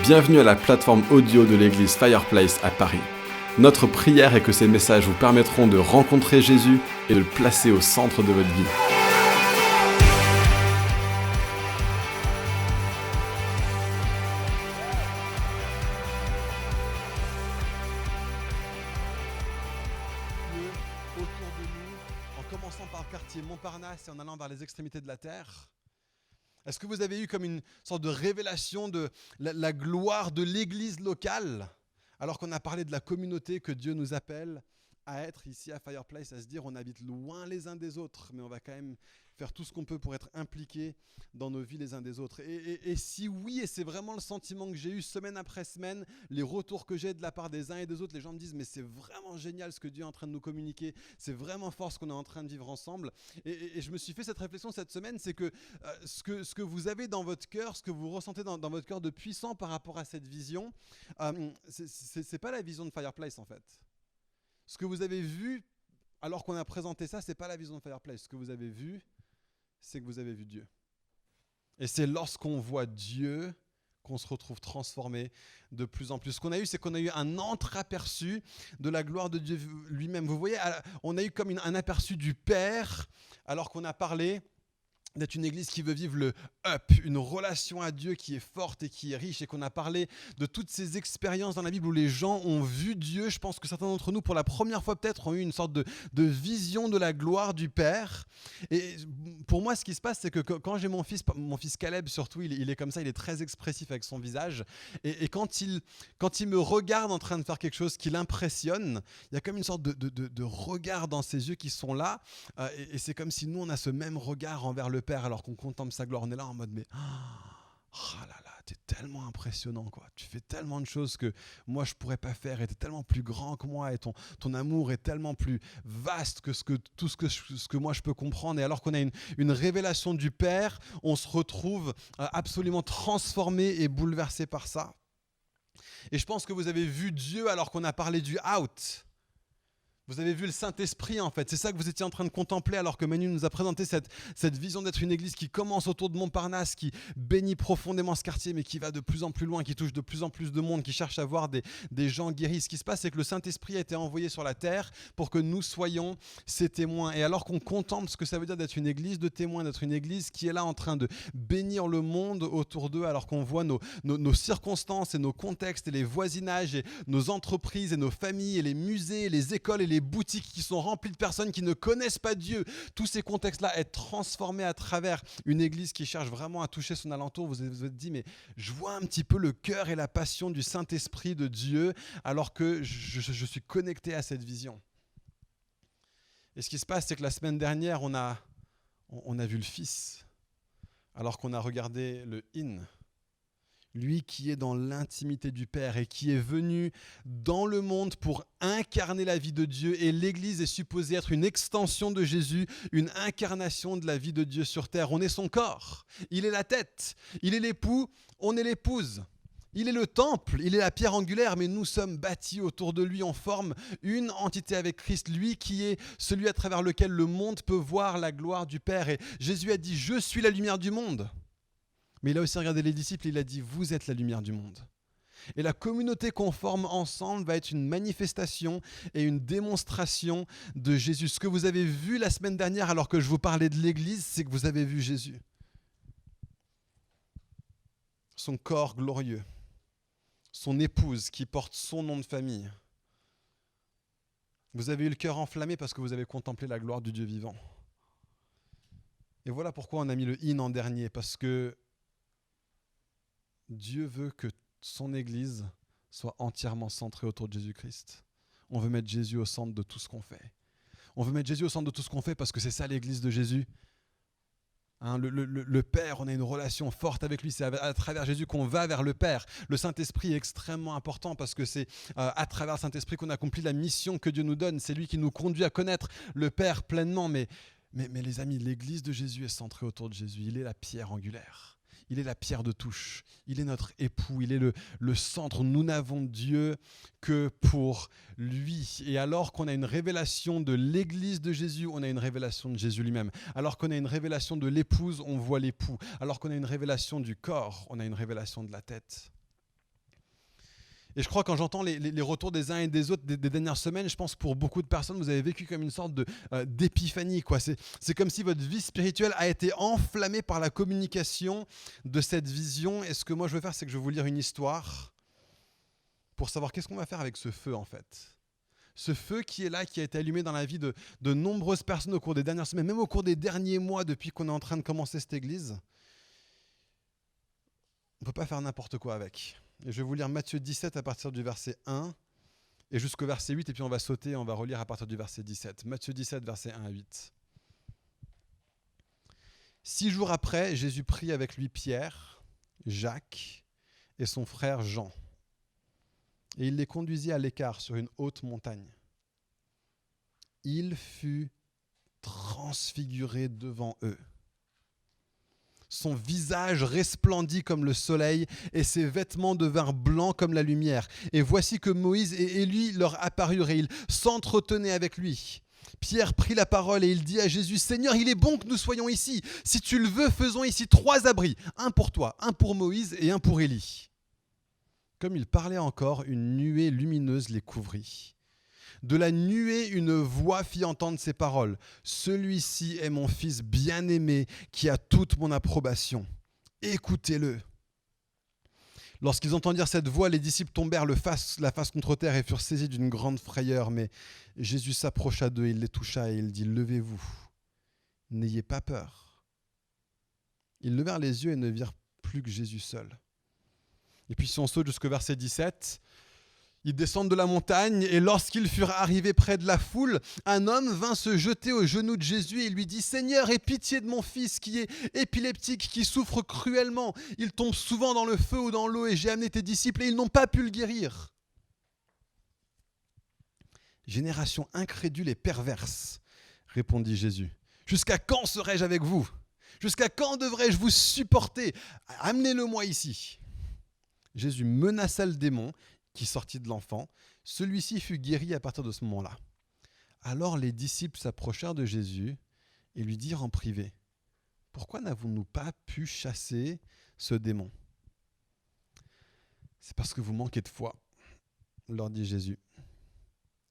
Bienvenue à la plateforme audio de l'église Fireplace à Paris. Notre prière est que ces messages vous permettront de rencontrer Jésus et de le placer au centre de votre vie. Dieu autour de nous, en commençant par le quartier Montparnasse et en allant vers les extrémités de la terre. Est-ce que vous avez eu comme une sorte de révélation de la gloire de l'église locale, alors qu'on a parlé de la communauté que Dieu nous appelle à être ici à Fireplace, à se dire on habite loin les uns des autres, mais on va quand même faire tout ce qu'on peut pour être impliqués dans nos vies les uns des autres. Et si oui, et c'est vraiment le sentiment que j'ai eu semaine après semaine, les retours que j'ai de la part des uns et des autres, les gens me disent mais c'est vraiment génial ce que Dieu est en train de nous communiquer, c'est vraiment fort ce qu'on est en train de vivre ensemble. Et je me suis fait cette réflexion cette semaine, c'est que ce que vous avez dans votre cœur, ce que vous ressentez dans votre cœur de puissant par rapport à cette vision, c'est pas la vision de Fireplace en fait. Ce que vous avez vu, alors qu'on a présenté ça, c'est pas la vision de Fireplace. Ce que vous avez vu, c'est que vous avez vu Dieu. Et c'est lorsqu'on voit Dieu qu'on se retrouve transformé de plus en plus. Ce qu'on a eu, c'est qu'on a eu un entreaperçu de la gloire de Dieu lui-même. Vous voyez, on a eu comme un aperçu du Père, alors qu'on a parlé d'être une église qui veut vivre le up, une relation à Dieu qui est forte et qui est riche, et qu'on a parlé de toutes ces expériences dans la Bible où les gens ont vu Dieu. Je pense que certains d'entre nous, pour la première fois peut-être, ont eu une sorte de vision de la gloire du Père. Et pour moi, ce qui se passe, c'est que quand j'ai mon fils Caleb surtout, il est comme ça, il est très expressif avec son visage. Et quand il me regarde en train de faire quelque chose qui l'impressionne, il y a comme une sorte de regard dans ses yeux qui sont là. Et c'est comme si nous, on a ce même regard envers le Père alors qu'on contemple sa gloire. On est là en mode mais oh là là, t'es tellement impressionnant quoi. Tu fais tellement de choses que moi je pourrais pas faire, et t'es tellement plus grand que moi, et ton amour est tellement plus vaste que tout ce que moi je peux comprendre. Et alors qu'on a une révélation du Père, on se retrouve absolument transformé et bouleversé par ça. Et je pense que vous avez vu Dieu alors qu'on a parlé du out. Vous avez vu le Saint-Esprit en fait, c'est ça que vous étiez en train de contempler alors que Manu nous a présenté cette vision d'être une église qui commence autour de Montparnasse, qui bénit profondément ce quartier mais qui va de plus en plus loin, qui touche de plus en plus de monde, qui cherche à voir des gens guéris. Ce qui se passe, c'est que le Saint-Esprit a été envoyé sur la terre pour que nous soyons ses témoins. Et alors qu'on contemple ce que ça veut dire d'être une église de témoins, d'être une église qui est là en train de bénir le monde autour d'eux, alors qu'on voit nos circonstances et nos contextes et les voisinages et nos entreprises et nos familles et les musées et les écoles et les boutiques qui sont remplies de personnes qui ne connaissent pas Dieu, tous ces contextes-là être transformés à travers une église qui cherche vraiment à toucher son alentour. Vous vous êtes dit, mais je vois un petit peu le cœur et la passion du Saint-Esprit de Dieu alors que je suis connecté à cette vision. Et ce qui se passe, c'est que la semaine dernière, on a vu le Fils alors qu'on a regardé le In. Lui qui est dans l'intimité du Père et qui est venu dans le monde pour incarner la vie de Dieu. Et l'Église est supposée être une extension de Jésus, une incarnation de la vie de Dieu sur terre. On est son corps, il est la tête, il est l'époux, on est l'épouse. Il est le temple, il est la pierre angulaire, mais nous sommes bâtis autour de lui. On forme une entité avec Christ, lui qui est celui à travers lequel le monde peut voir la gloire du Père. Et Jésus a dit « Je suis la lumière du monde ». Mais il a aussi regardé les disciples et il a dit « Vous êtes la lumière du monde ». Et la communauté qu'on forme ensemble va être une manifestation et une démonstration de Jésus. Ce que vous avez vu la semaine dernière alors que je vous parlais de l'Église, c'est que vous avez vu Jésus. Son corps glorieux, son épouse qui porte son nom de famille. Vous avez eu le cœur enflammé parce que vous avez contemplé la gloire du Dieu vivant. Et voilà pourquoi on a mis le « in » en dernier, parce que Dieu veut que son Église soit entièrement centrée autour de Jésus-Christ. On veut mettre Jésus au centre de tout ce qu'on fait. On veut mettre Jésus au centre de tout ce qu'on fait parce que c'est ça l'Église de Jésus. Le Père, on a une relation forte avec lui. C'est à travers Jésus qu'on va vers le Père. Le Saint-Esprit est extrêmement important parce que c'est à travers le Saint-Esprit qu'on accomplit la mission que Dieu nous donne. C'est lui qui nous conduit à connaître le Père pleinement. Mais les amis, l'Église de Jésus est centrée autour de Jésus. Il est la pierre angulaire. Il est la pierre de touche, il est notre époux, il est le centre. Nous n'avons Dieu que pour lui. Et alors qu'on a une révélation de l'Église de Jésus, on a une révélation de Jésus lui-même. Alors qu'on a une révélation de l'épouse, on voit l'époux. Alors qu'on a une révélation du corps, on a une révélation de la tête. Et je crois quand j'entends les retours des uns et des autres des dernières semaines, je pense que pour beaucoup de personnes, vous avez vécu comme une sorte d'épiphanie, quoi. C'est comme si votre vie spirituelle a été enflammée par la communication de cette vision. Et ce que moi je veux faire, c'est que je vais vous lire une histoire pour savoir qu'est-ce qu'on va faire avec ce feu en fait. Ce feu qui est là, qui a été allumé dans la vie de nombreuses personnes au cours des dernières semaines, même au cours des derniers mois depuis qu'on est en train de commencer cette église. On ne peut pas faire n'importe quoi avec. Et je vais vous lire Matthieu 17 à partir du verset 1 et jusqu'au verset 8, et puis on va sauter, on va relire à partir du verset 17. Matthieu 17, versets 1 à 8. 6 jours après, Jésus prit avec lui Pierre, Jacques et son frère Jean. Et il les conduisit à l'écart sur une haute montagne. Il fut transfiguré devant eux. Son visage resplendit comme le soleil et ses vêtements devinrent blancs comme la lumière. Et voici que Moïse et Élie leur apparurent et ils s'entretenaient avec lui. Pierre prit la parole et il dit à Jésus, « Seigneur, il est bon que nous soyons ici. Si tu le veux, faisons ici 3 abris, un pour toi, un pour Moïse et un pour Élie. » Comme il parlait encore, une nuée lumineuse les couvrit. De la nuée, une voix fit entendre ces paroles. « Celui-ci est mon fils bien-aimé qui a toute mon approbation. Écoutez-le. » Lorsqu'ils entendirent cette voix, les disciples tombèrent la face contre terre et furent saisis d'une grande frayeur. Mais Jésus s'approcha d'eux, il les toucha et il dit « Levez-vous, n'ayez pas peur. » Ils levèrent les yeux et ne virent plus que Jésus seul. Et puis si on saute jusqu'au verset 17, ils descendent de la montagne et lorsqu'ils furent arrivés près de la foule, un homme vint se jeter aux genoux de Jésus et lui dit « Seigneur, aie pitié de mon fils qui est épileptique, qui souffre cruellement. Il tombe souvent dans le feu ou dans l'eau et j'ai amené tes disciples et ils n'ont pas pu le guérir. » Génération incrédule et perverse, répondit Jésus. Jusqu'à quand serai-je avec vous ? Jusqu'à quand devrais-je vous supporter ? Amenez-le-moi ici. Jésus menaça le démon qui sortit de l'enfant. Celui-ci fut guéri à partir de ce moment-là. Alors les disciples s'approchèrent de Jésus et lui dirent en privé, « Pourquoi n'avons-nous pas pu chasser ce démon ?»« C'est parce que vous manquez de foi, » leur dit Jésus.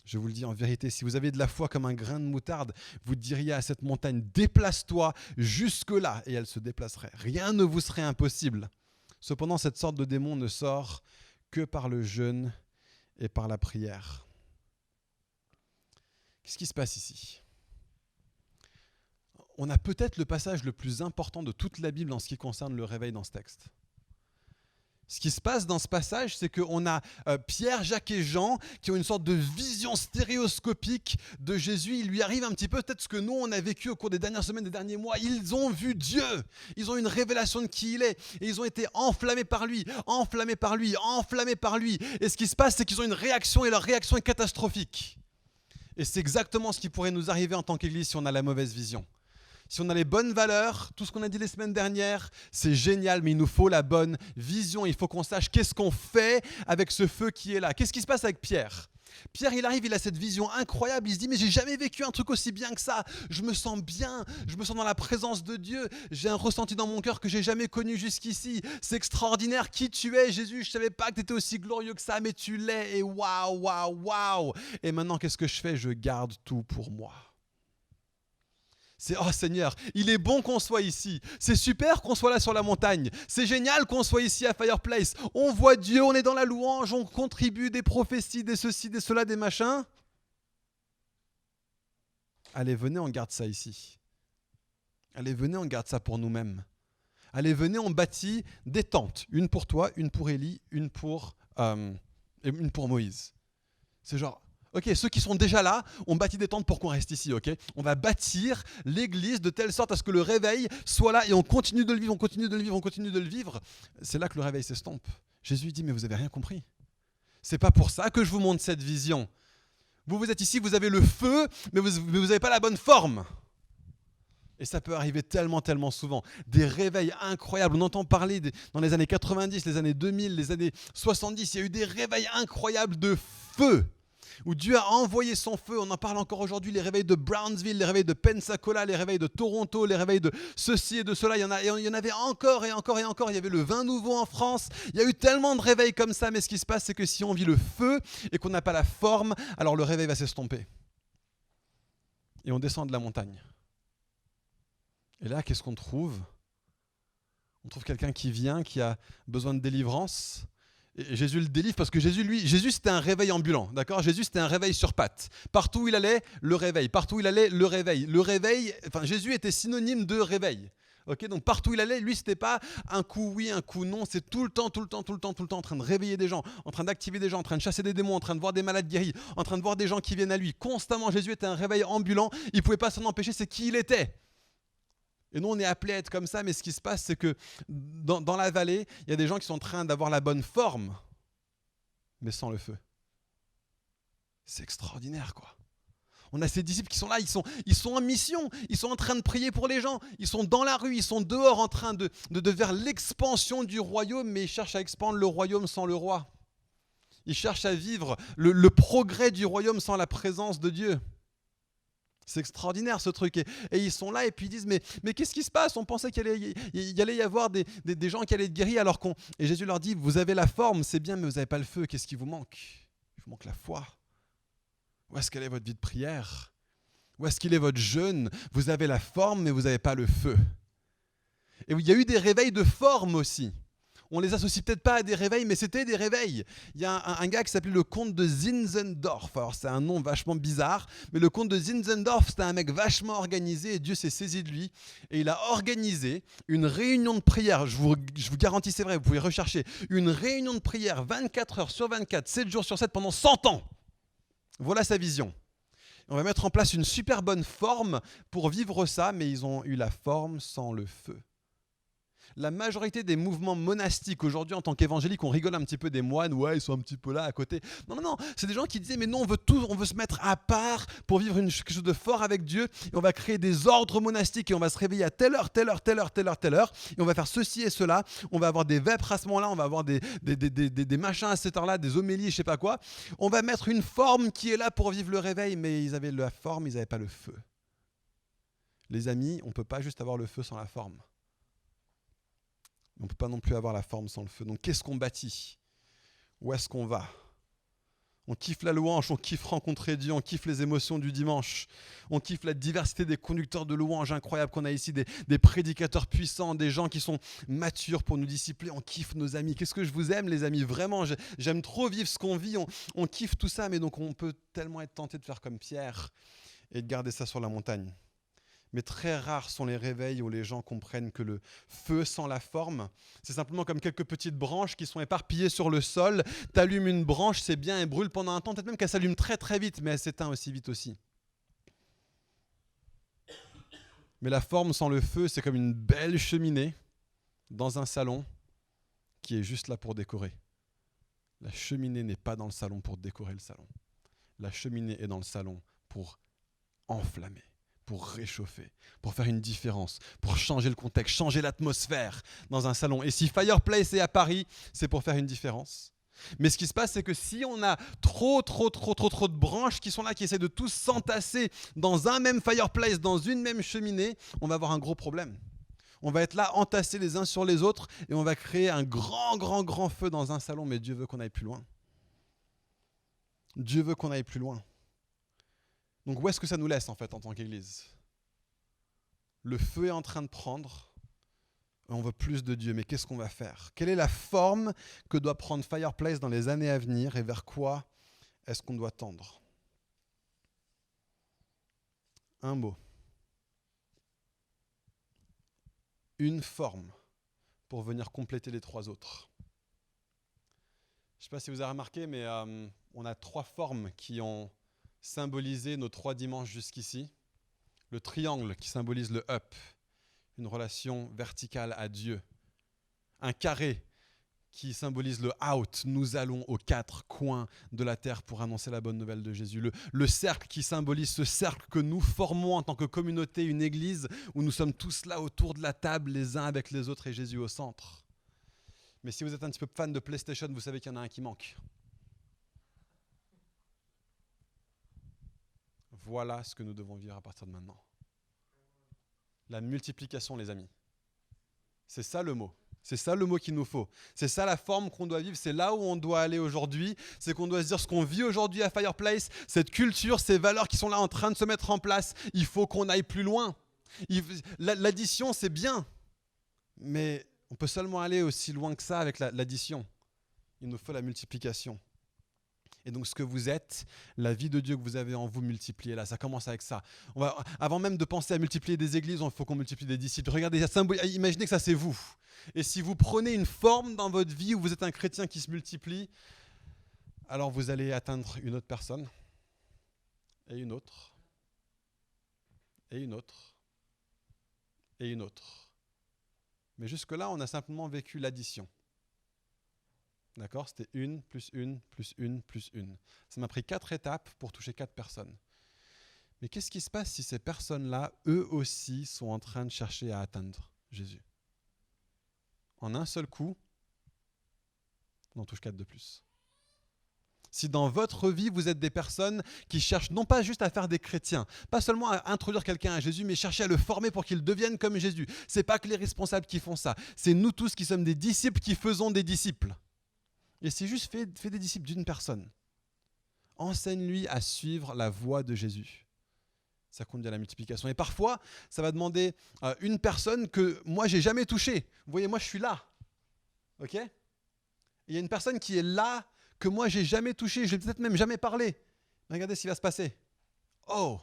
Je vous le dis en vérité, si vous avez de la foi comme un grain de moutarde, vous diriez à cette montagne, « Déplace-toi jusque-là » et elle se déplacerait. Rien ne vous serait impossible. Cependant, cette sorte de démon ne sort que par le jeûne et par la prière. Qu'est-ce qui se passe ici ? On a peut-être le passage le plus important de toute la Bible en ce qui concerne le réveil dans ce texte. Ce qui se passe dans ce passage, c'est qu'on a Pierre, Jacques et Jean qui ont une sorte de vision stéréoscopique de Jésus. Il lui arrive un petit peu peut-être ce que nous, on a vécu au cours des dernières semaines, des derniers mois. Ils ont vu Dieu. Ils ont une révélation de qui il est. Et ils ont été enflammés par lui, enflammés par lui, enflammés par lui. Et ce qui se passe, c'est qu'ils ont une réaction et leur réaction est catastrophique. Et c'est exactement ce qui pourrait nous arriver en tant qu'Église si on a la mauvaise vision. Si on a les bonnes valeurs, tout ce qu'on a dit les semaines dernières, c'est génial, mais il nous faut la bonne vision. Il faut qu'on sache qu'est-ce qu'on fait avec ce feu qui est là. Qu'est-ce qui se passe avec Pierre ? Pierre, il arrive, il a cette vision incroyable. Il se dit, mais j'ai jamais vécu un truc aussi bien que ça. Je me sens bien, je me sens dans la présence de Dieu. J'ai un ressenti dans mon cœur que j'ai jamais connu jusqu'ici. C'est extraordinaire qui tu es, Jésus. Je savais pas que tu étais aussi glorieux que ça, mais tu l'es. Et waouh, waouh, waouh. Et maintenant, qu'est-ce que je fais ? Je garde tout pour moi. C'est « Oh Seigneur, il est bon qu'on soit ici. C'est super qu'on soit là sur la montagne. C'est génial qu'on soit ici à Fireplace. On voit Dieu, on est dans la louange, on contribue des prophéties, des ceci, des cela, des machins. Allez, venez, on garde ça ici. Allez, venez, on garde ça pour nous-mêmes. Allez, venez, on bâtit des tentes. Une pour toi, une pour Élie, une pour Moïse. » C'est genre... Ok, ceux qui sont déjà là, on bâtit des tentes pour qu'on reste ici, ok ? On va bâtir l'église de telle sorte à ce que le réveil soit là et on continue de le vivre, on continue de le vivre, on continue de le vivre. C'est là que le réveil s'estompe. Jésus dit, mais vous n'avez rien compris. C'est pas pour ça que je vous montre cette vision. Vous êtes ici, vous avez le feu, mais vous n'avez pas la bonne forme. Et ça peut arriver tellement, tellement souvent. Des réveils incroyables. On entend parler dans les années 90, les années 2000, les années 70, il y a eu des réveils incroyables de feu. où Dieu a envoyé son feu. On en parle encore aujourd'hui, les réveils de Brownsville, les réveils de Pensacola, les réveils de Toronto, les réveils de ceci et de cela. Il y en avait encore et encore et encore. Il y avait le vin nouveau en France. Il y a eu tellement de réveils comme ça, mais ce qui se passe, c'est que si on vit le feu et qu'on n'a pas la forme, alors le réveil va s'estomper. Et on descend de la montagne. Et là, qu'est-ce qu'on trouve ? On trouve quelqu'un qui vient, qui a besoin de délivrance. Et Jésus le délivre parce que Jésus c'était un réveil ambulant, d'accord ? Jésus c'était un réveil sur pattes. Partout où il allait, le réveil. Partout où il allait, le réveil. Le réveil, Jésus était synonyme de réveil. Okay, donc partout où il allait, lui c'était pas un coup oui, un coup non, c'est tout le temps en train de réveiller des gens, en train d'activer des gens, en train de chasser des démons, en train de voir des malades guéris, en train de voir des gens qui viennent à lui. Constamment, Jésus était un réveil ambulant, il pouvait pas s'en empêcher, c'est qui il était. Et nous, on est appelés à être comme ça, mais ce qui se passe, c'est que dans la vallée, il y a des gens qui sont en train d'avoir la bonne forme, mais sans le feu. C'est extraordinaire, quoi. On a ces disciples qui sont là, ils sont en mission, ils sont en train de prier pour les gens, ils sont dans la rue, ils sont dehors en train de vers l'expansion du royaume, mais ils cherchent à expandre le royaume sans le roi. Ils cherchent à vivre le progrès du royaume sans la présence de Dieu. C'est extraordinaire ce truc. Et ils sont là et puis ils disent mais qu'est-ce qui se passe ? On pensait qu'il allait y avoir des gens qui allaient être guéris alors qu'on... Et Jésus leur dit, vous avez la forme, c'est bien, mais vous n'avez pas le feu. Qu'est-ce qui vous manque ? Il vous manque la foi. Où est-ce qu'elle est votre vie de prière ? Où est-ce qu'il est votre jeûne ? Vous avez la forme, mais vous n'avez pas le feu. Et il y a eu des réveils de forme aussi. On les associe peut-être pas à des réveils, mais c'était des réveils. Il y a un gars qui s'appelait le comte de Zinzendorf. Alors c'est un nom vachement bizarre, mais le comte de Zinzendorf, c'était un mec vachement organisé et Dieu s'est saisi de lui. Et il a organisé une réunion de prière. Je vous garantis, c'est vrai, vous pouvez rechercher. Une réunion de prière 24 heures sur 24, 7 jours sur 7 pendant 100 ans. Voilà sa vision. On va mettre en place une super bonne forme pour vivre ça, mais ils ont eu la forme sans le feu. La majorité des mouvements monastiques aujourd'hui en tant qu'évangéliques, on rigole un petit peu des moines, ouais, ils sont un petit peu là à côté. Non, c'est des gens qui disaient, mais non, on veut se mettre à part pour vivre quelque chose de fort avec Dieu, et on va créer des ordres monastiques, et on va se réveiller à telle heure, et on va faire ceci et cela, on va avoir des vêpres à ce moment-là, on va avoir des machins à cette heure-là, des homélies, je sais pas quoi. On va mettre une forme qui est là pour vivre le réveil, mais ils avaient la forme, ils n'avaient pas le feu. Les amis, on ne peut pas juste avoir le feu sans la forme. On ne peut pas non plus avoir la forme sans le feu. Donc qu'est-ce qu'on bâtit ? Où est-ce qu'on va ? On kiffe la louange, on kiffe rencontrer Dieu, on kiffe les émotions du dimanche, on kiffe la diversité des conducteurs de louange incroyables qu'on a ici, des prédicateurs puissants, des gens qui sont matures pour nous discipler, on kiffe nos amis. Qu'est-ce que je vous aime les amis, vraiment, j'aime trop vivre ce qu'on vit, on kiffe tout ça, mais donc on peut tellement être tenté de faire comme Pierre et de garder ça sur la montagne. Mais très rares sont les réveils où les gens comprennent que le feu sans la forme, c'est simplement comme quelques petites branches qui sont éparpillées sur le sol. Tu allumes une branche, c'est bien, elle brûle pendant un temps, peut-être même qu'elle s'allume très très vite, mais elle s'éteint aussi vite aussi. Mais la forme sans le feu, c'est comme une belle cheminée dans un salon qui est juste là pour décorer. La cheminée n'est pas dans le salon pour décorer le salon. La cheminée est dans le salon pour enflammer, pour réchauffer, pour faire une différence, pour changer le contexte, changer l'atmosphère dans un salon. Et si Fireplace est à Paris, c'est pour faire une différence. Mais ce qui se passe, c'est que si on a trop de branches qui sont là, qui essaient de tous s'entasser dans un même Fireplace, dans une même cheminée, on va avoir un gros problème. On va être là, entassés les uns sur les autres, et on va créer un grand feu dans un salon, mais Dieu veut qu'on aille plus loin. Dieu veut qu'on aille plus loin. Donc où est-ce que ça nous laisse en fait en tant qu'Église ? Le feu est en train de prendre, on veut plus de Dieu, mais qu'est-ce qu'on va faire ? Quelle est la forme que doit prendre Fireplace dans les années à venir et vers quoi est-ce qu'on doit tendre ? Un mot. Une forme pour venir compléter les trois autres. Je ne sais pas si vous avez remarqué, mais on a trois formes qui ont symbolisé nos trois dimanches jusqu'ici. Le triangle qui symbolise le up, une relation verticale à Dieu. Un carré qui symbolise le out, nous allons aux quatre coins de la terre pour annoncer la bonne nouvelle de Jésus. Le cercle qui symbolise ce cercle que nous formons en tant que communauté, une église où nous sommes tous là autour de la table les uns avec les autres et Jésus au centre. Mais si vous êtes un petit peu fan de PlayStation, vous savez qu'il y en a un qui manque. Voilà ce que nous devons vivre à partir de maintenant. La multiplication, les amis. C'est ça le mot. C'est ça le mot qu'il nous faut. C'est ça la forme qu'on doit vivre. C'est là où on doit aller aujourd'hui. C'est qu'on doit se dire ce qu'on vit aujourd'hui à Fireplace, cette culture, ces valeurs qui sont là en train de se mettre en place. Il faut qu'on aille plus loin. L'addition, c'est bien. Mais on peut seulement aller aussi loin que ça avec l'addition. Il nous faut la multiplication. Et donc ce que vous êtes, la vie de Dieu que vous avez en vous, multipliez-la. Ça commence avec ça. Avant même de penser à multiplier des églises, il faut qu'on multiplie des disciples. Regardez, imaginez que ça c'est vous. Et si vous prenez une forme dans votre vie où vous êtes un chrétien qui se multiplie, alors vous allez atteindre une autre personne, et une autre, et une autre, et une autre. Mais jusque-là, on a simplement vécu l'addition. D'accord ? C'était 1, plus 1, plus 1, plus 1. Ça m'a pris 4 étapes pour toucher 4 personnes. Mais qu'est-ce qui se passe si ces personnes-là, eux aussi, sont en train de chercher à atteindre Jésus ? En un seul coup, on en touche 4 de plus. Si dans votre vie, vous êtes des personnes qui cherchent non pas juste à faire des chrétiens, pas seulement à introduire quelqu'un à Jésus, mais chercher à le former pour qu'il devienne comme Jésus. Ce n'est pas que les responsables qui font ça. C'est nous tous qui sommes des disciples qui faisons des disciples. Et c'est juste fais des disciples d'une personne. Enseigne-lui à suivre la voie de Jésus. Ça conduit à la multiplication. Et parfois, ça va demander une personne que moi, j'ai jamais touchée. Vous voyez, moi, je suis là. OK ? Et il y a une personne qui est là, que moi, j'ai jamais touchée. Je n'ai peut-être même jamais parlé. Mais regardez ce qui va se passer. Oh !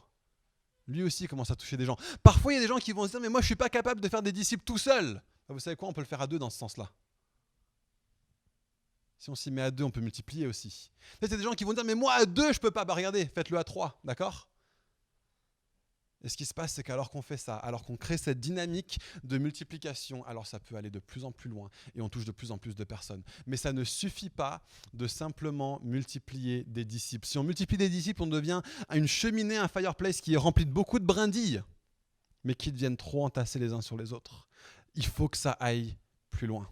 Lui aussi commence à toucher des gens. Parfois, il y a des gens qui vont se dire, mais moi, je ne suis pas capable de faire des disciples tout seul. Vous savez quoi ? On peut le faire à deux dans ce sens-là. Si on s'y met à 2, on peut multiplier aussi. Il y a des gens qui vont dire, mais moi à 2, je ne peux pas. Bah regardez, faites-le à 3, d'accord ? Et ce qui se passe, c'est qu'alors qu'on fait ça, alors qu'on crée cette dynamique de multiplication, alors ça peut aller de plus en plus loin et on touche de plus en plus de personnes. Mais ça ne suffit pas de simplement multiplier des disciples. Si on multiplie des disciples, on devient une cheminée, un fireplace qui est rempli de beaucoup de brindilles, mais qui deviennent trop entassés les uns sur les autres. Il faut que ça aille plus loin.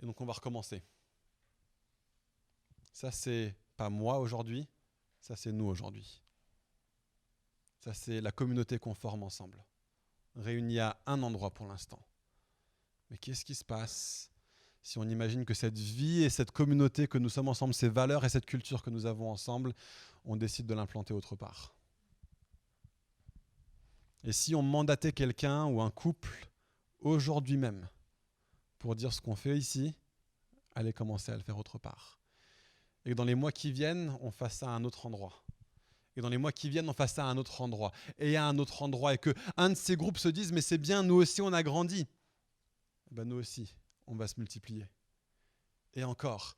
Et donc on va recommencer. Ça, c'est pas moi aujourd'hui, ça c'est nous aujourd'hui. Ça, c'est la communauté qu'on forme ensemble, réunie à un endroit pour l'instant. Mais qu'est-ce qui se passe si on imagine que cette vie et cette communauté que nous sommes ensemble, ces valeurs et cette culture que nous avons ensemble, on décide de l'implanter autre part ? Et si on mandatait quelqu'un ou un couple aujourd'hui même pour dire ce qu'on fait ici, allez commencer à le faire autre part. Et que dans les mois qui viennent, on fasse ça à un autre endroit. Et dans les mois qui viennent, on fasse ça à un autre endroit. Et à un autre endroit. Et qu'un de ces groupes se dise, mais c'est bien, nous aussi, on a grandi. Ben, nous aussi, on va se multiplier. Et encore.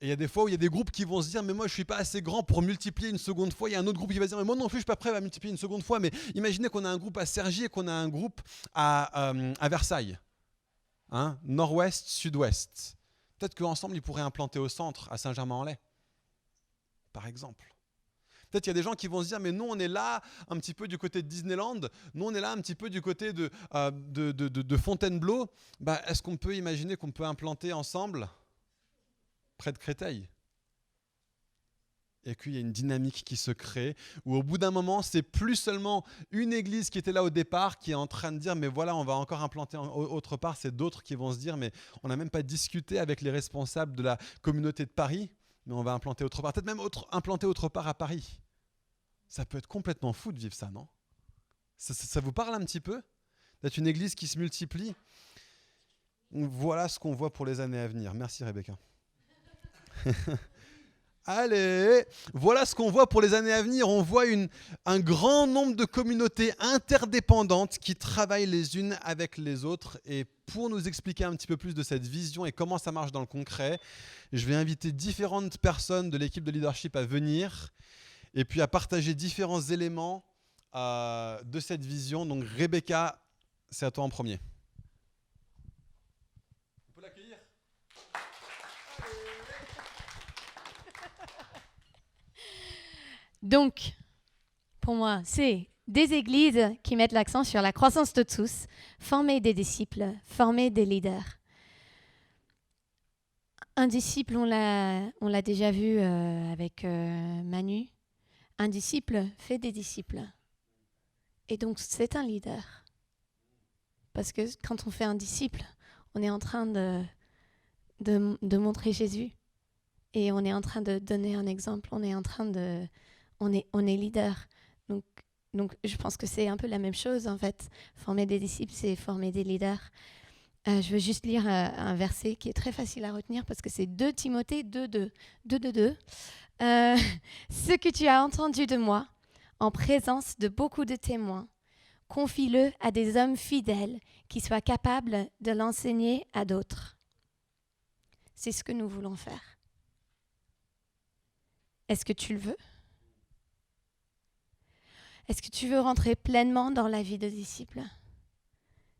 Et il y a des fois où il y a des groupes qui vont se dire, mais moi, je ne suis pas assez grand pour multiplier une seconde fois. Il y a un autre groupe qui va se dire, mais moi non plus, je ne suis pas prêt à multiplier une seconde fois. Mais imaginez qu'on a un groupe à Cergy et qu'on a un groupe à Versailles. Hein, nord-ouest, sud-ouest. Peut-être qu'ensemble, ils pourraient implanter au centre, à Saint-Germain-en-Laye, par exemple. Peut-être qu'il y a des gens qui vont se dire, mais nous, on est là un petit peu du côté de Disneyland, nous, on est là un petit peu du côté de Fontainebleau. Bah, est-ce qu'on peut imaginer qu'on peut implanter ensemble près de Créteil ? Et qu'il y a une dynamique qui se crée, où au bout d'un moment, c'est plus seulement une église qui était là au départ, qui est en train de dire, mais voilà, on va encore implanter autre part. C'est d'autres qui vont se dire, mais on n'a même pas discuté avec les responsables de la communauté de Paris, mais on va implanter autre part. Peut-être même implanter autre part à Paris. Ça peut être complètement fou de vivre ça, non ? Ça vous parle un petit peu ? D'être une église qui se multiplie ? Voilà ce qu'on voit pour les années à venir. Merci Rebecca. Allez, voilà ce qu'on voit pour les années à venir. On voit un grand nombre de communautés interdépendantes qui travaillent les unes avec les autres. Et pour nous expliquer un petit peu plus de cette vision et comment ça marche dans le concret, je vais inviter différentes personnes de l'équipe de leadership à venir et puis à partager différents éléments de cette vision. Donc Rebecca, c'est à toi en premier. On peut l'accueillir ? Donc, pour moi, c'est des églises qui mettent l'accent sur la croissance de tous, former des disciples, former des leaders. Un disciple, on l'a déjà vu avec Manu. un disciple fait des disciples. Et donc, c'est un leader. Parce que quand on fait un disciple, on est en train de montrer Jésus. Et on est en train de donner un exemple. On est leader. Donc, je pense que c'est un peu la même chose, en fait. Former des disciples, c'est former des leaders. Je veux juste lire un verset qui est très facile à retenir parce que c'est 2 Timothée 2:2. 2:2. Ce que tu as entendu de moi, en présence de beaucoup de témoins, confie-le à des hommes fidèles qui soient capables de l'enseigner à d'autres. C'est ce que nous voulons faire. Est-ce que tu le veux? Est-ce que tu veux rentrer pleinement dans la vie de disciple?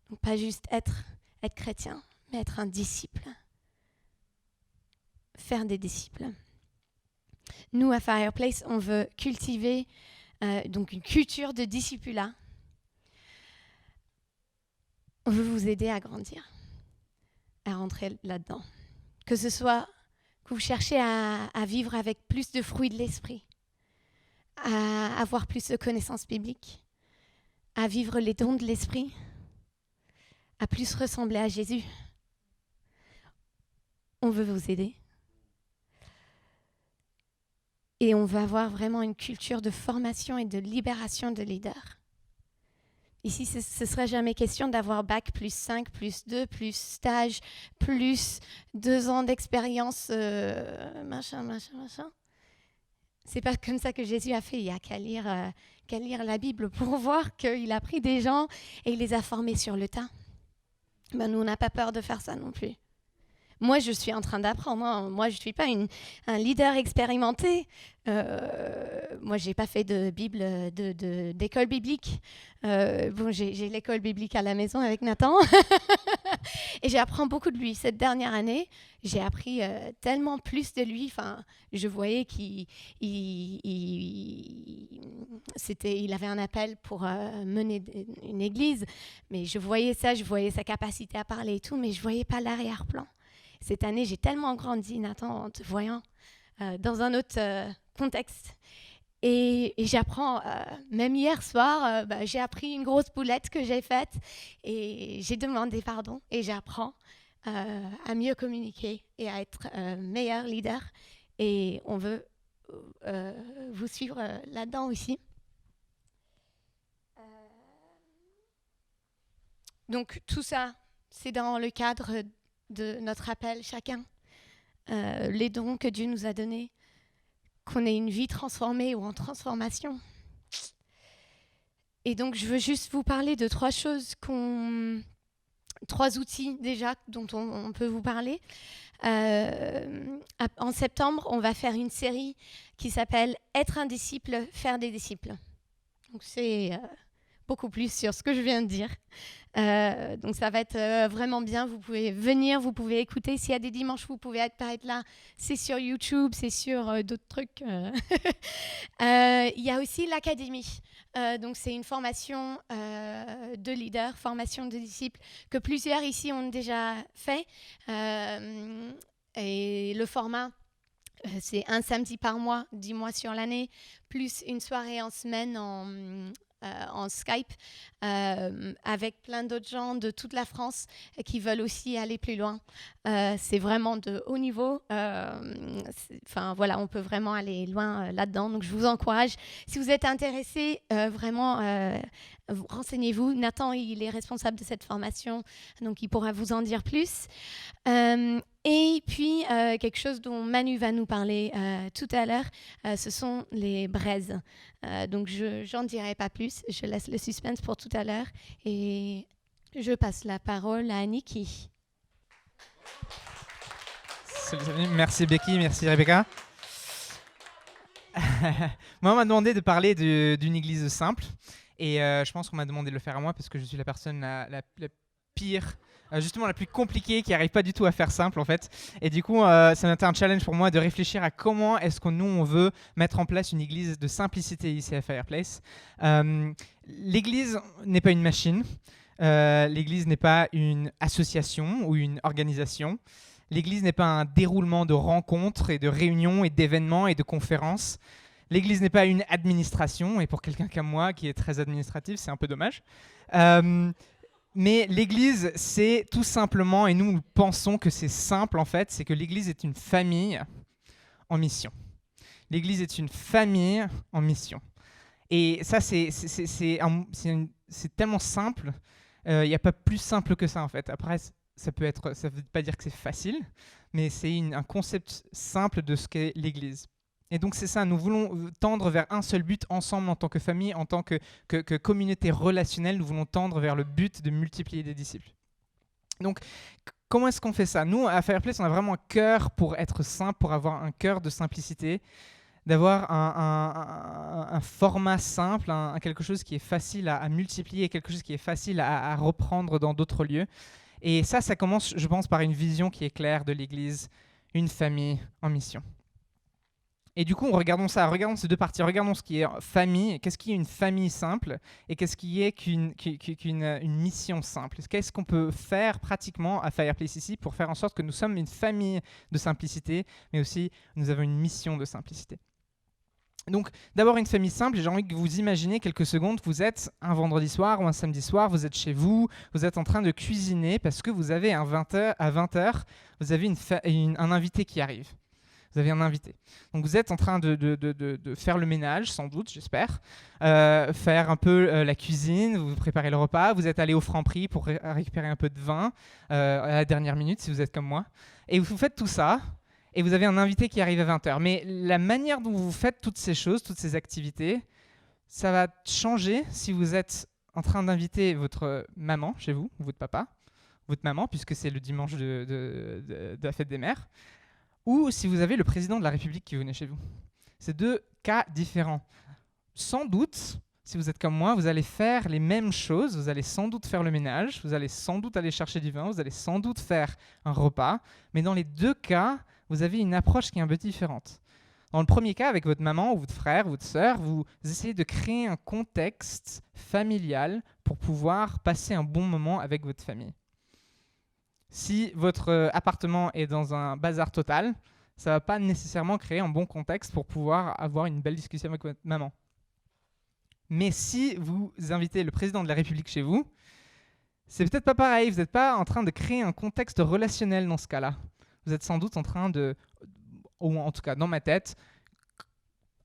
Donc pas juste être chrétien, mais être un disciple. Faire des disciples. Nous, à Fireplace, on veut cultiver donc une culture de discipulat. On veut vous aider à grandir, à rentrer là-dedans. Que ce soit que vous cherchez à vivre avec plus de fruits de l'esprit, à avoir plus de connaissances bibliques, à vivre les dons de l'esprit, à plus ressembler à Jésus. On veut vous aider. Et on veut avoir vraiment une culture de formation et de libération de leaders. Ici, ce ne serait jamais question d'avoir bac plus 5, plus 2, plus stage, plus 2 ans d'expérience, machin. C'est pas comme ça que Jésus a fait. Il n'y a qu'à lire la Bible pour voir qu'il a pris des gens et il les a formés sur le tas. Ben, nous, on n'a pas peur de faire ça non plus. Moi, je suis en train d'apprendre. Hein. Moi, je ne suis pas un leader expérimenté. Moi, je n'ai pas fait de Bible, d'école biblique. J'ai l'école biblique à la maison avec Nathan. Et j'apprends beaucoup de lui. Cette dernière année, j'ai appris tellement plus de lui. Enfin, je voyais qu'il avait un appel pour mener une église. Mais je voyais ça, je voyais sa capacité à parler et tout, mais je ne voyais pas l'arrière-plan. Cette année, j'ai tellement grandi, Nathan, en te voyant dans un autre contexte. Et j'apprends, même hier soir, j'ai appris une grosse boulette que j'ai faite et j'ai demandé pardon. Et j'apprends à mieux communiquer et à être meilleur leader. Et on veut vous suivre là-dedans aussi. Donc tout ça, c'est dans le cadre de notre appel chacun, les dons que Dieu nous a donnés, qu'on ait une vie transformée ou en transformation. Et donc, je veux juste vous parler de 3 choses, 3 outils déjà dont on peut vous parler. En septembre, on va faire une série qui s'appelle « Être un disciple, faire des disciples ». Donc, c'est beaucoup plus sur ce que je viens de dire. Donc ça va être vraiment bien, vous pouvez venir, vous pouvez écouter, s'il y a des dimanches vous pouvez être là, c'est sur YouTube, c'est sur d'autres trucs. Il y a aussi l'académie, donc c'est une formation de leader, formation de disciples que plusieurs ici ont déjà fait, et le format c'est un samedi par mois, 10 mois sur l'année, plus une soirée en semaine en Skype avec plein d'autres gens de toute la France qui veulent aussi aller plus loin. C'est vraiment de haut niveau. On peut vraiment aller loin là-dedans. Donc, je vous encourage. Si vous êtes intéressés, vraiment, renseignez-vous. Nathan, il est responsable de cette formation, donc il pourra vous en dire plus. Et puis, quelque chose dont Manu va nous parler tout à l'heure, ce sont les braises. Donc, je n'en dirai pas plus. Je laisse le suspense pour tout à l'heure. Et je passe la parole à Niki. Merci Becky, merci Rebecca. Moi, on m'a demandé de parler d'une église simple. Et je pense qu'on m'a demandé de le faire à moi parce que je suis la personne la pire, justement la plus compliquée, qui n'arrive pas du tout à faire simple en fait. Et du coup, ça a été un challenge pour moi de réfléchir à comment est-ce que nous, on veut mettre en place une église de simplicité ici à Fireplace. L'église n'est pas une machine. L'église n'est pas une association ou une organisation. L'église n'est pas un déroulement de rencontres et de réunions et d'événements et de conférences. L'Église n'est pas une administration, et pour quelqu'un comme moi qui est très administratif, c'est un peu dommage. Mais l'Église, c'est tout simplement, et nous pensons que c'est simple en fait, c'est que l'Église est une famille en mission. L'Église est une famille en mission. Et ça, c'est tellement simple, il n'y a pas plus simple que ça en fait. Après, ça ne veut pas dire que c'est facile, mais c'est un concept simple de ce qu'est l'Église. Et donc c'est ça, nous voulons tendre vers un seul but ensemble en tant que famille, en tant que communauté relationnelle, nous voulons tendre vers le but de multiplier des disciples. Donc comment est-ce qu'on fait ça? Nous, à Fireplace, on a vraiment un cœur pour être simple, pour avoir un cœur de simplicité, d'avoir un format simple, quelque chose qui est facile à multiplier, quelque chose qui est facile à reprendre dans d'autres lieux. Et ça commence, je pense, par une vision qui est claire de l'Église, une famille en mission. Et du coup, regardons ces deux parties. Regardons ce qui est famille, qu'est-ce qui est une famille simple et qu'est-ce qui est une mission simple. Qu'est-ce qu'on peut faire pratiquement à Fireplace ici pour faire en sorte que nous sommes une famille de simplicité, mais aussi nous avons une mission de simplicité. Donc, d'abord une famille simple, j'ai envie que vous imaginez quelques secondes, vous êtes un vendredi soir ou un samedi soir, vous êtes chez vous, vous êtes en train de cuisiner parce que vous avez à 20h, vous avez un invité qui arrive. Vous avez un invité. Donc vous êtes en train de faire le ménage, sans doute, j'espère, faire un peu la cuisine, vous préparez le repas, vous êtes allé au Franprix pour récupérer un peu de vin à la dernière minute, si vous êtes comme moi. Et vous faites tout ça, et vous avez un invité qui arrive à 20h. Mais la manière dont vous faites toutes ces choses, toutes ces activités, ça va changer si vous êtes en train d'inviter votre maman chez vous, ou votre papa, votre maman, puisque c'est le dimanche de la fête des mères, ou si vous avez le président de la République qui venait chez vous. C'est deux cas différents. Sans doute, si vous êtes comme moi, vous allez faire les mêmes choses, vous allez sans doute faire le ménage, vous allez sans doute aller chercher du vin, vous allez sans doute faire un repas, mais dans les deux cas, vous avez une approche qui est un peu différente. Dans le premier cas, avec votre maman ou votre frère ou votre sœur, vous essayez de créer un contexte familial pour pouvoir passer un bon moment avec votre famille. Si votre appartement est dans un bazar total, ça ne va pas nécessairement créer un bon contexte pour pouvoir avoir une belle discussion avec votre maman. Mais si vous invitez le président de la République chez vous, c'est peut-être pas pareil. Vous n'êtes pas en train de créer un contexte relationnel dans ce cas-là. Vous êtes sans doute en train de, ou en tout cas dans ma tête,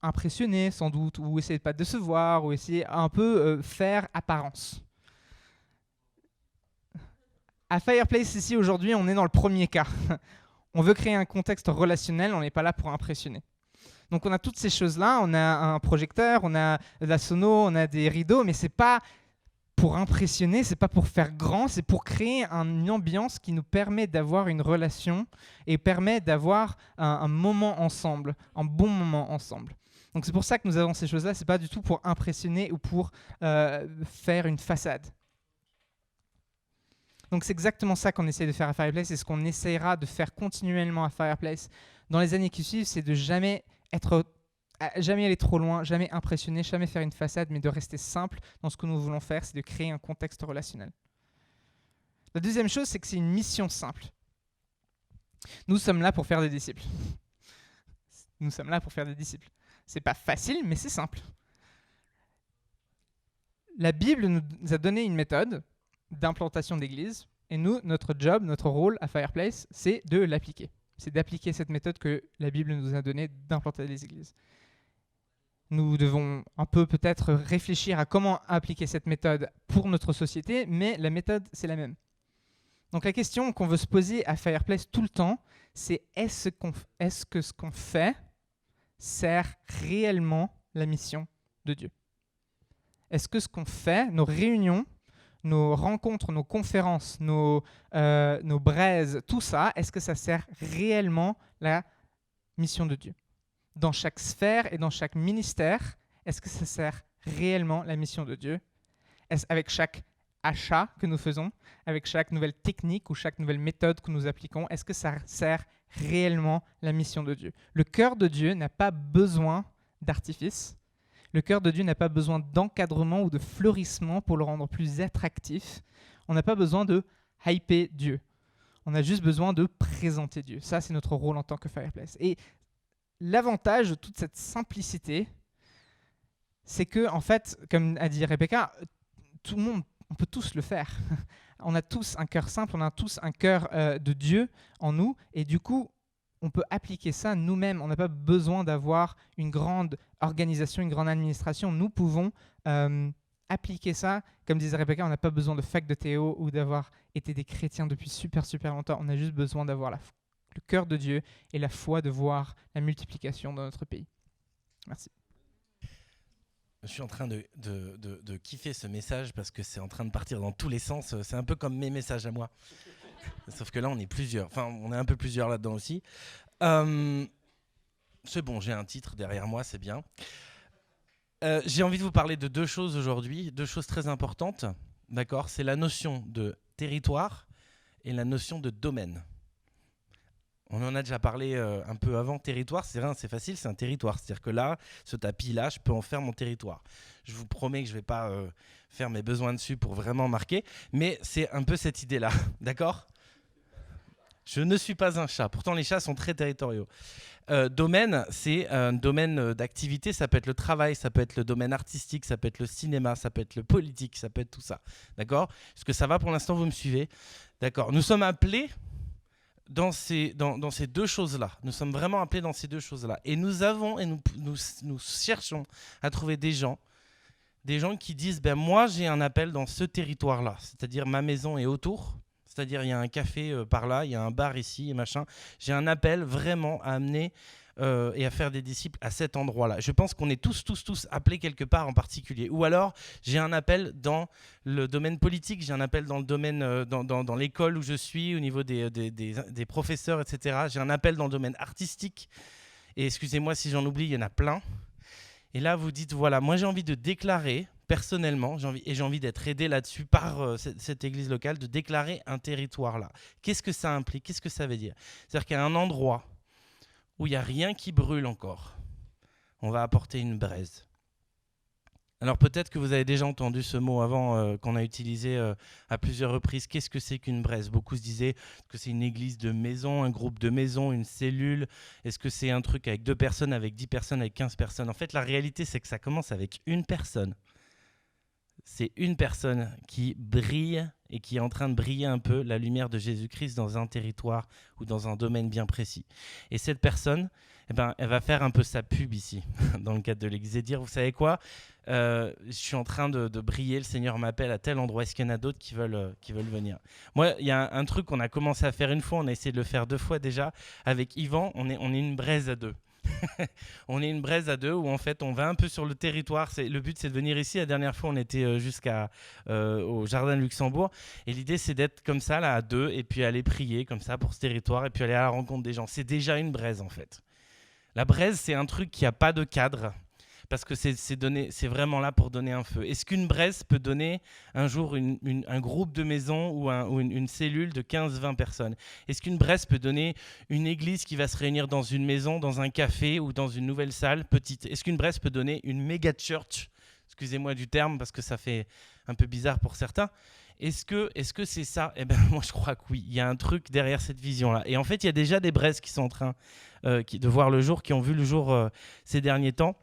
impressionner sans doute, ou essayer de ne pas décevoir, ou essayer un peu faire apparence. À Fireplace, ici, aujourd'hui, on est dans le premier cas. On veut créer un contexte relationnel, on n'est pas là pour impressionner. Donc on a toutes ces choses-là, on a un projecteur, on a de la sono, on a des rideaux, mais ce n'est pas pour impressionner, ce n'est pas pour faire grand, c'est pour créer une ambiance qui nous permet d'avoir une relation et permet d'avoir un moment ensemble, un bon moment ensemble. Donc c'est pour ça que nous avons ces choses-là, ce n'est pas du tout pour impressionner ou pour faire une façade. Donc c'est exactement ça qu'on essaie de faire à Fireplace et ce qu'on essaiera de faire continuellement à Fireplace dans les années qui suivent, c'est de jamais aller trop loin, jamais impressionner, jamais faire une façade, mais de rester simple dans ce que nous voulons faire, c'est de créer un contexte relationnel. La deuxième chose, c'est que c'est une mission simple. Nous sommes là pour faire des disciples. Nous sommes là pour faire des disciples. C'est pas facile, mais c'est simple. La Bible nous a donné une méthode d'implantation d'église, et nous, notre job, notre rôle à Fireplace, c'est de l'appliquer. C'est d'appliquer cette méthode que la Bible nous a donnée d'implanter des églises. Nous devons un peu peut-être réfléchir à comment appliquer cette méthode pour notre société, mais la méthode, c'est la même. Donc la question qu'on veut se poser à Fireplace tout le temps, c'est est-ce que ce qu'on fait sert réellement la mission de Dieu? Est-ce que ce qu'on fait, nos réunions, nos rencontres, nos conférences, nos braises, tout ça, est-ce que ça sert réellement la mission de Dieu? Dans chaque sphère et dans chaque ministère, est-ce que ça sert réellement la mission de Dieu? Est-ce avec chaque achat que nous faisons, avec chaque nouvelle technique ou chaque nouvelle méthode que nous appliquons, est-ce que ça sert réellement la mission de Dieu? Le cœur de Dieu n'a pas besoin d'artifice. Le cœur de Dieu n'a pas besoin d'encadrement ou de fleurissement pour le rendre plus attractif. On n'a pas besoin de hyper Dieu. On a juste besoin de présenter Dieu. Ça, c'est notre rôle en tant que Fireplace. Et l'avantage de toute cette simplicité, c'est que, en fait, comme a dit Rebecca, tout le monde, on peut tous le faire. On a tous un cœur simple, on a tous un cœur de Dieu en nous, et du coup, on peut appliquer ça nous-mêmes. On n'a pas besoin d'avoir une grande organisation, une grande administration. Nous pouvons appliquer ça. Comme disait Rebecca, on n'a pas besoin de fac de théo ou d'avoir été des chrétiens depuis super longtemps. On a juste besoin d'avoir le cœur de Dieu et la foi de voir la multiplication dans notre pays. Merci. Je suis en train de kiffer ce message parce que c'est en train de partir dans tous les sens. C'est un peu comme mes messages à moi. Sauf que là, on est plusieurs. Enfin, on est un peu plusieurs là-dedans aussi. C'est bon, j'ai un titre derrière moi, c'est bien. J'ai envie de vous parler de deux choses aujourd'hui, deux choses très importantes. D'accord ? C'est la notion de territoire et la notion de domaine. On en a déjà parlé un peu avant. Territoire, c'est facile, c'est un territoire. C'est-à-dire que là, ce tapis-là, je peux en faire mon territoire. Je vous promets que je ne vais pas faire mes besoins dessus pour vraiment marquer, mais c'est un peu cette idée-là. D'accord ? Je ne suis pas un chat. Pourtant, les chats sont très territoriaux. Domaine, c'est un domaine d'activité. Ça peut être le travail, ça peut être le domaine artistique, ça peut être le cinéma, ça peut être le politique, ça peut être tout ça. D'accord ? Est-ce que ça va pour l'instant ? Vous me suivez ? D'accord. Nous sommes appelés dans ces deux choses-là. Nous sommes vraiment appelés dans ces deux choses-là. Et nous cherchons à trouver des gens qui disent moi, j'ai un appel dans ce territoire-là. C'est-à-dire, ma maison est autour. C'est-à-dire, il y a un café par là, il y a un bar ici et machin. J'ai un appel vraiment à amener et à faire des disciples à cet endroit-là. Je pense qu'on est tous appelés quelque part en particulier. Ou alors, j'ai un appel dans le domaine politique, j'ai un appel dans le domaine, dans l'école où je suis, au niveau des professeurs, etc. J'ai un appel dans le domaine artistique. Et excusez-moi si j'en oublie, il y en a plein. Et là, vous dites, voilà, moi j'ai envie de déclarer, personnellement, j'ai envie d'être aidé là-dessus par cette église locale, de déclarer un territoire là. Qu'est-ce que ça implique ? Qu'est-ce que ça veut dire ? C'est-à-dire qu'il y a un endroit où il n'y a rien qui brûle encore. On va apporter une braise. Alors peut-être que vous avez déjà entendu ce mot avant qu'on a utilisé à plusieurs reprises. Qu'est-ce que c'est qu'une braise ? Beaucoup se disaient que c'est une église de maison, un groupe de maison, une cellule. Est-ce que c'est un truc avec 2 personnes, avec 10 personnes, avec 15 personnes ? En fait, la réalité, c'est que ça commence avec une personne. C'est une personne qui brille et qui est en train de briller un peu la lumière de Jésus-Christ dans un territoire ou dans un domaine bien précis. Et cette personne, elle va faire un peu sa pub ici, dans le cadre de l'église, et dire, vous savez quoi, je suis en train de briller, le Seigneur m'appelle à tel endroit, est-ce qu'il y en a d'autres qui veulent venir ? Moi, il y a un truc qu'on a commencé à faire une fois, on a essayé de le faire 2 fois déjà, avec Yvan, on est une braise à 2. On est une braise à 2 où en fait on va un peu sur le territoire. Le but c'est de venir ici. La dernière fois on était au Jardin de Luxembourg et l'idée c'est d'être comme ça là à 2 et puis aller prier comme ça pour ce territoire et puis aller à la rencontre des gens. C'est déjà une braise en fait. La braise c'est un truc qui n'a pas de cadre parce que c'est vraiment là pour donner un feu. Est-ce qu'une braise peut donner un jour un groupe de maisons ou une cellule de 15-20 personnes ? Est-ce qu'une braise peut donner une église qui va se réunir dans une maison, dans un café ou dans une nouvelle salle petite ? Est-ce qu'une braise peut donner une méga church ? Excusez-moi du terme parce que ça fait un peu bizarre pour certains. Est-ce que c'est ça ? Eh ben, moi je crois que oui, il y a un truc derrière cette vision-là. Et en fait, il y a déjà des braises qui sont en train de voir le jour, qui ont vu le jour ces derniers temps.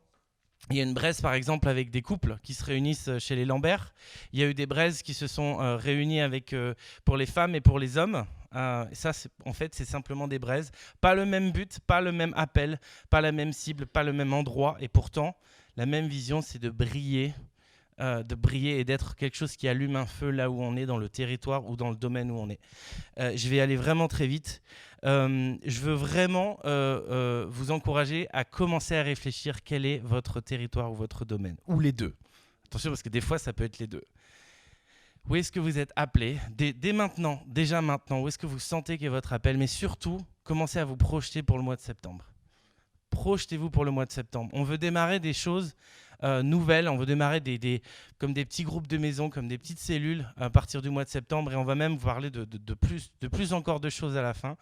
Il y a une braise, par exemple, avec des couples qui se réunissent chez les Lambert. Il y a eu des braises qui se sont réunies pour les femmes et pour les hommes. Ça, en fait, c'est simplement des braises. Pas le même but, pas le même appel, pas la même cible, pas le même endroit. Et pourtant, la même vision, c'est de briller et d'être quelque chose qui allume un feu là où on est, dans le territoire ou dans le domaine où on est. Je vais aller vraiment très vite. Je veux vraiment vous encourager à commencer à réfléchir quel est votre territoire ou votre domaine, ou les deux. Attention, parce que des fois, ça peut être les deux. Où est-ce que vous êtes appelé ? Dès maintenant, déjà maintenant, où est-ce que vous sentez qu'est votre appel ? Mais surtout, commencez à vous projeter pour le mois de septembre. Projetez-vous pour le mois de septembre. On veut démarrer des choses nouvelles, on veut démarrer comme des petits groupes de maisons, comme des petites cellules à partir du mois de septembre, et on va même vous parler de plus encore de choses à la fin.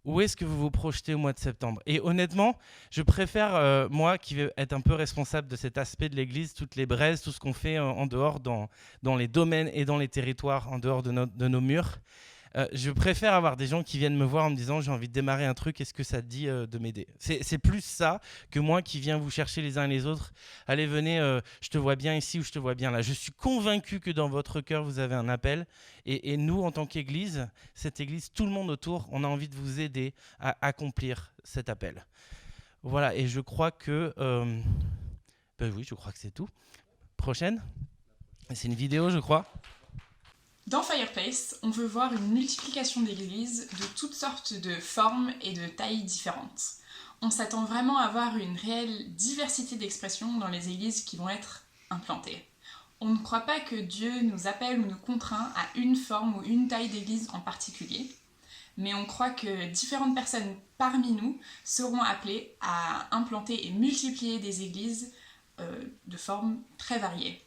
Où est-ce que vous vous projetez au mois de septembre ? Et honnêtement, je préfère, moi qui vais être un peu responsable de cet aspect de l'église, toutes les braises, tout ce qu'on fait en dehors, dans les domaines et dans les territoires, en dehors de nos murs, Je préfère avoir des gens qui viennent me voir en me disant j'ai envie de démarrer un truc, est-ce que ça te dit de m'aider ? C'est plus ça que moi qui viens vous chercher les uns et les autres. Allez, venez, je te vois bien ici ou je te vois bien là. Je suis convaincu que dans votre cœur, vous avez un appel. Et nous, en tant qu'Église, cette Église, tout le monde autour, on a envie de vous aider à accomplir cet appel. Voilà, et je crois que... oui, je crois que c'est tout. Prochaine ? C'est une vidéo, je crois. Dans Fireplace, on veut voir une multiplication d'églises de toutes sortes de formes et de tailles différentes. On s'attend vraiment à avoir une réelle diversité d'expressions dans les églises qui vont être implantées. On ne croit pas que Dieu nous appelle ou nous contraint à une forme ou une taille d'église en particulier, mais on croit que différentes personnes parmi nous seront appelées à implanter et multiplier des églises de formes très variées.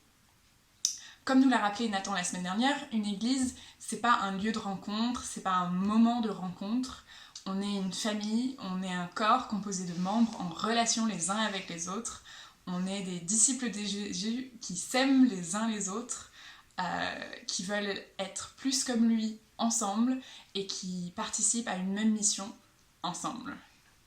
Comme nous l'a rappelé Nathan la semaine dernière, une église, c'est pas un lieu de rencontre, c'est pas un moment de rencontre. On est une famille, on est un corps composé de membres en relation les uns avec les autres. On est des disciples de Jésus qui s'aiment les uns les autres, qui veulent être plus comme lui ensemble et qui participent à une même mission ensemble.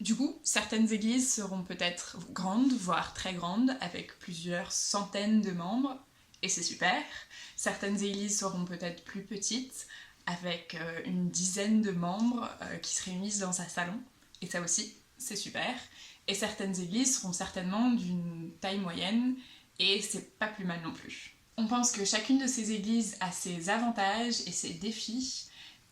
Du coup, certaines églises seront peut-être grandes, voire très grandes, avec plusieurs centaines de membres, et c'est super. Certaines églises seront peut-être plus petites, avec une dizaine de membres qui se réunissent dans un salon, et ça aussi, c'est super. Et certaines églises seront certainement d'une taille moyenne, et c'est pas plus mal non plus. On pense que chacune de ces églises a ses avantages et ses défis,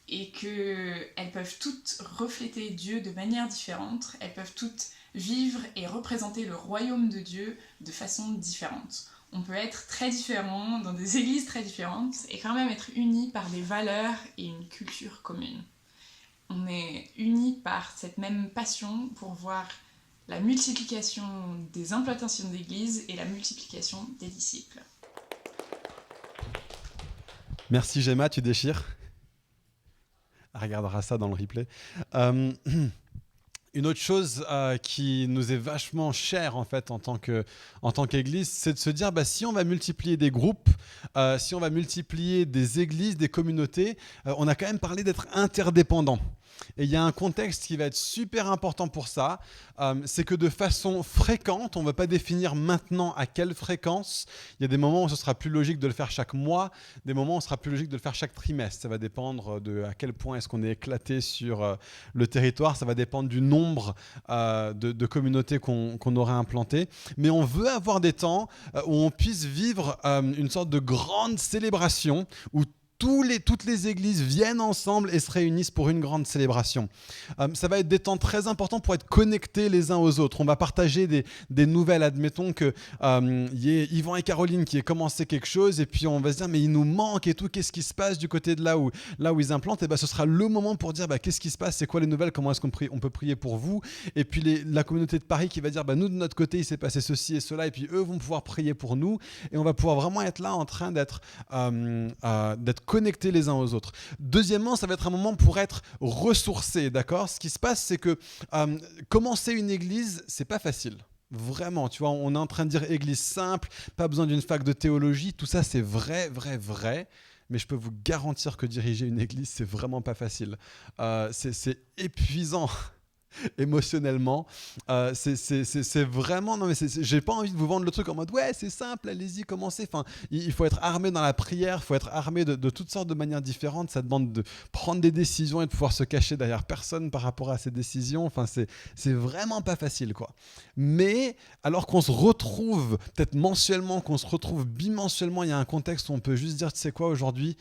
et qu'elles peuvent toutes refléter Dieu de manière différente, elles peuvent toutes vivre et représenter le royaume de Dieu de façon différente. On peut être très différent dans des églises très différentes et quand même être unis par des valeurs et une culture commune. On est unis par cette même passion pour voir la multiplication des implantations d'églises et la multiplication des disciples. Merci Gemma, tu déchires. On regardera ça dans le replay. Une autre chose qui nous est vachement chère en fait en tant qu'église, c'est de se dire si on va multiplier des groupes, si on va multiplier des églises, des communautés, on a quand même parlé d'être interdépendants. Et il y a un contexte qui va être super important pour ça, c'est que de façon fréquente, on ne va pas définir maintenant à quelle fréquence. Il y a des moments où ce sera plus logique de le faire chaque mois, des moments où ce sera plus logique de le faire chaque trimestre. Ça va dépendre de à quel point est-ce qu'on est éclaté sur le territoire, ça va dépendre du nombre de communautés qu'on aura implantées. Mais on veut avoir des temps où on puisse vivre une sorte de grande célébration où toutes les églises viennent ensemble et se réunissent pour une grande célébration. Ça va être des temps très importants pour être connectés les uns aux autres. On va partager des nouvelles. Admettons qu'il y ait Yvan et Caroline qui aient commencé quelque chose et puis on va se dire mais il nous manque et tout. Qu'est-ce qui se passe du côté de là où ils implantent ? Et ce sera le moment pour dire qu'est-ce qui se passe ? C'est quoi les nouvelles ? Comment est-ce qu'on peut prier pour vous ? Et puis la communauté de Paris qui va dire nous de notre côté il s'est passé ceci et cela et puis eux vont pouvoir prier pour nous et on va pouvoir vraiment être là en train d'être connectés les uns aux autres. Deuxièmement, ça va être un moment pour être ressourcés, d'accord ? Ce qui se passe, c'est que commencer une église, c'est pas facile. Vraiment, tu vois, on est en train de dire église simple, pas besoin d'une fac de théologie, tout ça c'est vrai, mais je peux vous garantir que diriger une église, c'est vraiment pas facile. C'est épuisant. Émotionnellement, c'est vraiment non mais j'ai pas envie de vous vendre le truc en mode ouais c'est simple, allez-y, commencez. Enfin, il faut être armé dans la prière, il faut être armé de toutes sortes de manières différentes. Ça demande de prendre des décisions et de pouvoir se cacher derrière personne par rapport à ces décisions. Enfin, c'est vraiment pas facile quoi. Mais alors qu'on se retrouve peut-être mensuellement, qu'on se retrouve bimensuellement, il y a un contexte où on peut juste dire tu sais quoi aujourd'hui.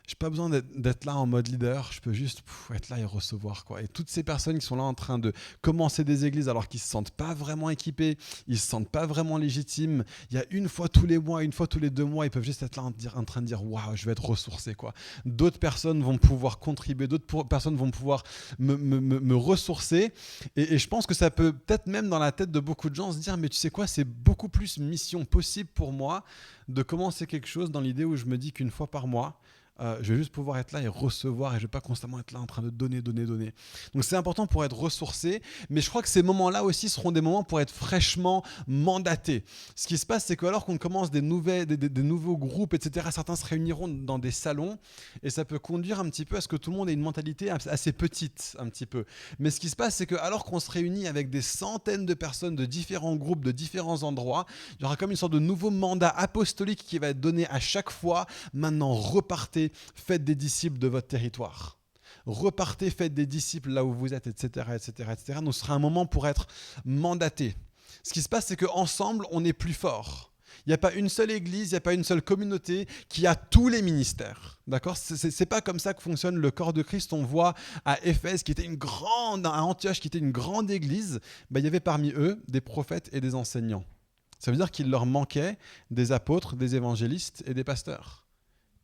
J'ai pas besoin d'être là en mode leader, je peux juste être là et recevoir quoi. Et toutes ces personnes qui sont là en train de commencer des églises alors qu'ils se sentent pas vraiment équipés, ils se sentent pas vraiment légitimes. Il y a une fois tous les mois, une fois tous les 2 mois, ils peuvent juste être là en train de dire waouh, je vais être ressourcé quoi. D'autres personnes vont pouvoir contribuer, d'autres personnes vont pouvoir me ressourcer. Et je pense que ça peut peut-être même dans la tête de beaucoup de gens se dire mais tu sais quoi, c'est beaucoup plus mission possible pour moi de commencer quelque chose dans l'idée où je me dis qu'une fois par mois. je vais juste pouvoir être là et recevoir et je ne vais pas constamment être là en train de donner. Donc c'est important pour être ressourcé, mais je crois que ces moments-là aussi seront des moments pour être fraîchement mandatés. Ce qui se passe, c'est que alors qu'on commence des nouveaux groupes, etc., certains se réuniront dans des salons et ça peut conduire un petit peu à ce que tout le monde ait une mentalité assez petite, un petit peu. Mais ce qui se passe, c'est que alors qu'on se réunit avec des centaines de personnes de différents groupes, de différents endroits, il y aura comme une sorte de nouveau mandat apostolique qui va être donné à chaque fois. Maintenant, repartez, faites des disciples de votre territoire. Repartez, faites des disciples là où vous êtes, etc., etc., etc. Donc, ce sera un moment pour être mandaté. Ce qui se passe, c'est qu'ensemble, on est plus fort. Il n'y a pas une seule église, il n'y a pas une seule communauté qui a tous les ministères. D'accord ? C'est pas comme ça que fonctionne le corps de Christ. On voit à Éphèse, à Antioche, qui était une grande église, il y avait parmi eux des prophètes et des enseignants. Ça veut dire qu'il leur manquait des apôtres, des évangélistes et des pasteurs.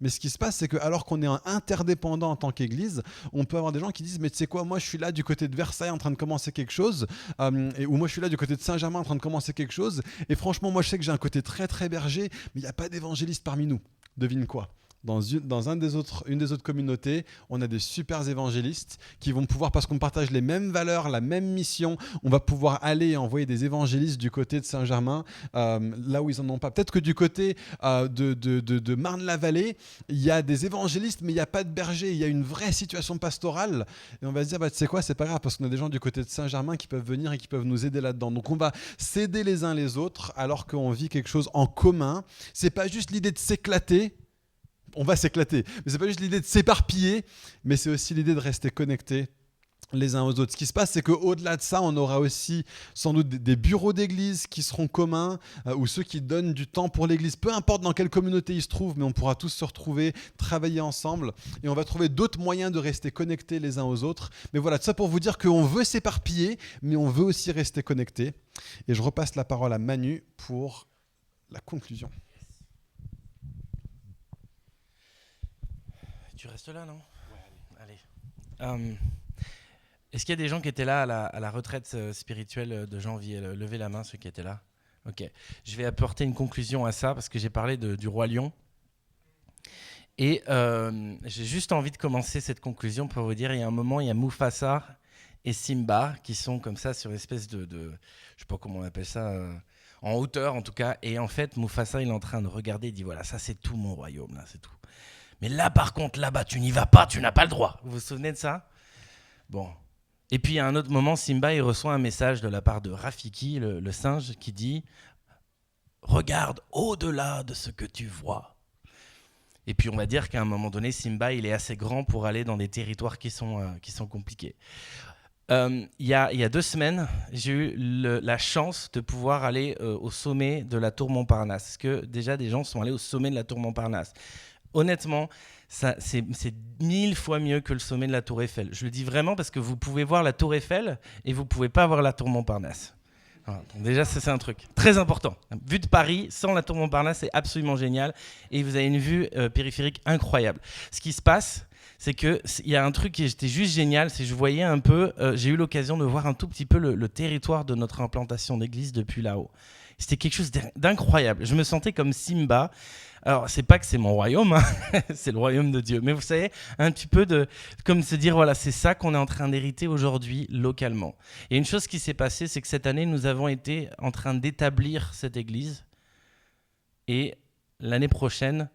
Mais ce qui se passe, c'est que alors qu'on est interdépendant en tant qu'église, on peut avoir des gens qui disent « Mais tu sais quoi, moi je suis là du côté de Versailles en train de commencer quelque chose, ou moi je suis là du côté de Saint-Germain en train de commencer quelque chose, et franchement, moi je sais que j'ai un côté très très berger, mais il n'y a pas d'évangéliste parmi nous. » Devine quoi ? Dans une des autres communautés, on a des super évangélistes qui vont pouvoir, parce qu'on partage les mêmes valeurs, la même mission, on va pouvoir aller envoyer des évangélistes du côté de Saint-Germain, là où ils n'en ont pas. Peut-être que du côté de Marne-la-Vallée, il y a des évangélistes, mais il n'y a pas de berger, il y a une vraie situation pastorale. Et on va se dire, tu sais quoi, c'est pas grave, parce qu'on a des gens du côté de Saint-Germain qui peuvent venir et qui peuvent nous aider là-dedans. Donc on va s'aider les uns les autres alors qu'on vit quelque chose en commun. C'est pas juste l'idée de s'éclater. On va s'éclater. Mais c'est pas juste l'idée de s'éparpiller, mais c'est aussi l'idée de rester connectés les uns aux autres. Ce qui se passe, c'est qu'au-delà de ça, on aura aussi sans doute des bureaux d'église qui seront communs, ou ceux qui donnent du temps pour l'église. Peu importe dans quelle communauté ils se trouvent, mais on pourra tous se retrouver, travailler ensemble, et on va trouver d'autres moyens de rester connectés les uns aux autres. Mais voilà, tout ça pour vous dire qu'on veut s'éparpiller, mais on veut aussi rester connectés. Et je repasse la parole à Manu pour la conclusion. Tu restes là, non ? Ouais, allez. Est-ce qu'il y a des gens qui étaient là à la retraite spirituelle de janvier ? Levez la main, ceux qui étaient là. Ok. Je vais apporter une conclusion à ça, parce que j'ai parlé du roi lion. Et j'ai juste envie de commencer cette conclusion pour vous dire, il y a un moment, il y a Mufasa et Simba qui sont comme ça sur une espèce de je sais pas comment on appelle ça, en hauteur en tout cas. Et en fait, Mufasa, il est en train de regarder, il dit voilà, ça c'est tout mon royaume, là, c'est tout. Mais là, par contre, là-bas, tu n'y vas pas, tu n'as pas le droit. Vous vous souvenez de ça ? Bon. Et puis, à un autre moment, Simba, il reçoit un message de la part de Rafiki, le singe, qui dit « Regarde au-delà de ce que tu vois. » Et puis, on va dire qu'à un moment donné, Simba, il est assez grand pour aller dans des territoires qui sont compliqués. Il y a 2 semaines, j'ai eu la chance de pouvoir aller au sommet de la tour Montparnasse. Parce que déjà, des gens sont allés au sommet de la tour Montparnasse. Honnêtement, c'est 1000 fois mieux que le sommet de la Tour Eiffel. Je le dis vraiment parce que vous pouvez voir la Tour Eiffel et vous ne pouvez pas voir la Tour Montparnasse. Voilà, donc déjà, ça, c'est un truc très important. Vue de Paris, sans la Tour Montparnasse, c'est absolument génial. Et vous avez une vue périphérique incroyable. Ce qui se passe, c'est qu'il y a un truc qui était juste génial, c'est que je voyais un peu, j'ai eu l'occasion de voir un tout petit peu le territoire de notre implantation d'église depuis là-haut. C'était quelque chose d'incroyable. Je me sentais comme Simba. Alors, c'est pas que c'est mon royaume, hein. C'est le royaume de Dieu. Mais vous savez, un petit peu comme se dire, voilà, c'est ça qu'on est en train d'hériter aujourd'hui localement. Et une chose qui s'est passée, c'est que cette année, nous avons été en train d'établir cette église. Et l'année prochaine,